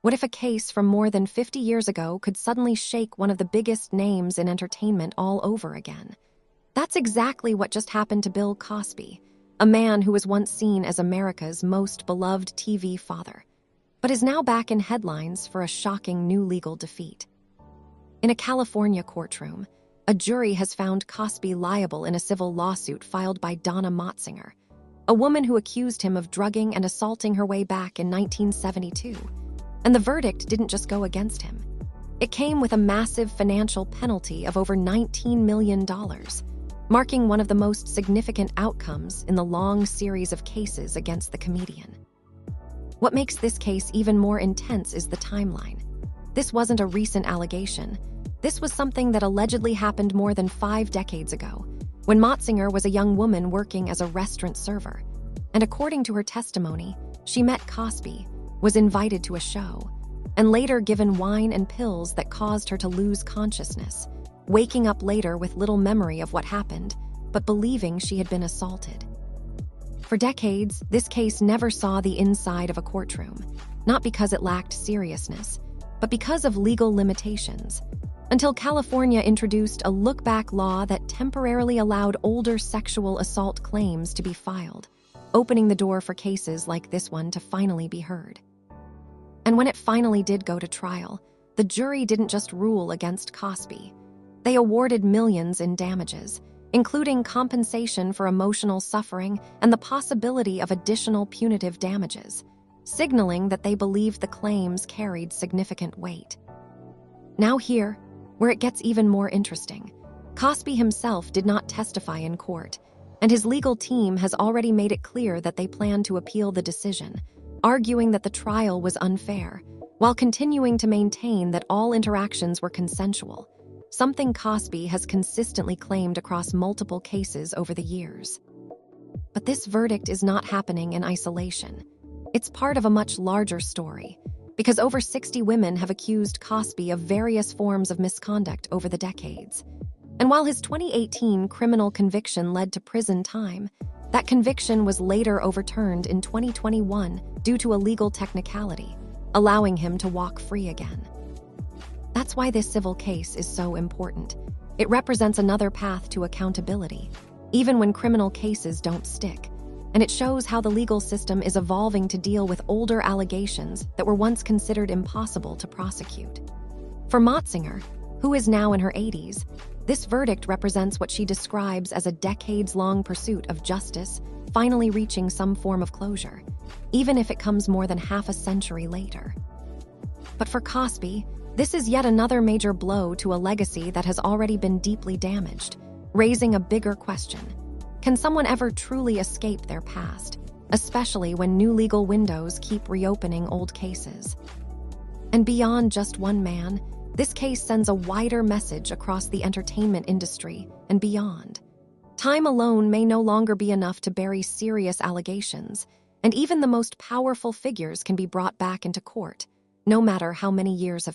What if a case from more than 50 years ago could suddenly shake one of the biggest names in entertainment all over again? That's exactly what just happened to Bill Cosby, a man who was once seen as America's most beloved TV father, but is now back in headlines for a shocking new legal defeat. In a California courtroom, a jury has found Cosby liable in a civil lawsuit filed by Donna Motsinger, a woman who accused him of drugging and assaulting her way back in 1972. And the verdict didn't just go against him. It came with a massive financial penalty of over $19 million, marking one of the most significant outcomes in the long series of cases against the comedian. What makes this case even more intense is the timeline. This wasn't a recent allegation. This was something that allegedly happened more than 5 decades ago, when Motsinger was a young woman working as a restaurant server. And according to her testimony, she met Cosby, was invited to a show, and later given wine and pills that caused her to lose consciousness, waking up later with little memory of what happened, but believing she had been assaulted. For decades, this case never saw the inside of a courtroom, not because it lacked seriousness, but because of legal limitations, until California introduced a look-back law that temporarily allowed older sexual assault claims to be filed, opening the door for cases like this one to finally be heard. And when it finally did go to trial, the jury didn't just rule against Cosby. They awarded millions in damages, including compensation for emotional suffering and the possibility of additional punitive damages, signaling that they believed the claims carried significant weight. Now here, where it gets even more interesting, Cosby himself did not testify in court, and his legal team has already made it clear that they plan to appeal the decision, arguing that the trial was unfair, while continuing to maintain that all interactions were consensual, something Cosby has consistently claimed across multiple cases over the years. But this verdict is not happening in isolation. It's part of a much larger story, because over 60 women have accused Cosby of various forms of misconduct over the decades. And while his 2018 criminal conviction led to prison time, that conviction was later overturned in 2021 due to a legal technicality, allowing him to walk free again. That's why this civil case is so important. It represents another path to accountability, even when criminal cases don't stick, and it shows how the legal system is evolving to deal with older allegations that were once considered impossible to prosecute. For Motsinger, who is now in her 80s, this verdict represents what she describes as a decades-long pursuit of justice finally reaching some form of closure, even if it comes more than half a century later. But for Cosby, this is yet another major blow to a legacy that has already been deeply damaged, raising a bigger question. Can someone ever truly escape their past, especially when new legal windows keep reopening old cases? And beyond just one man, this case sends a wider message across the entertainment industry and beyond. Time alone may no longer be enough to bury serious allegations, and even the most powerful figures can be brought back into court, no matter how many years have passed.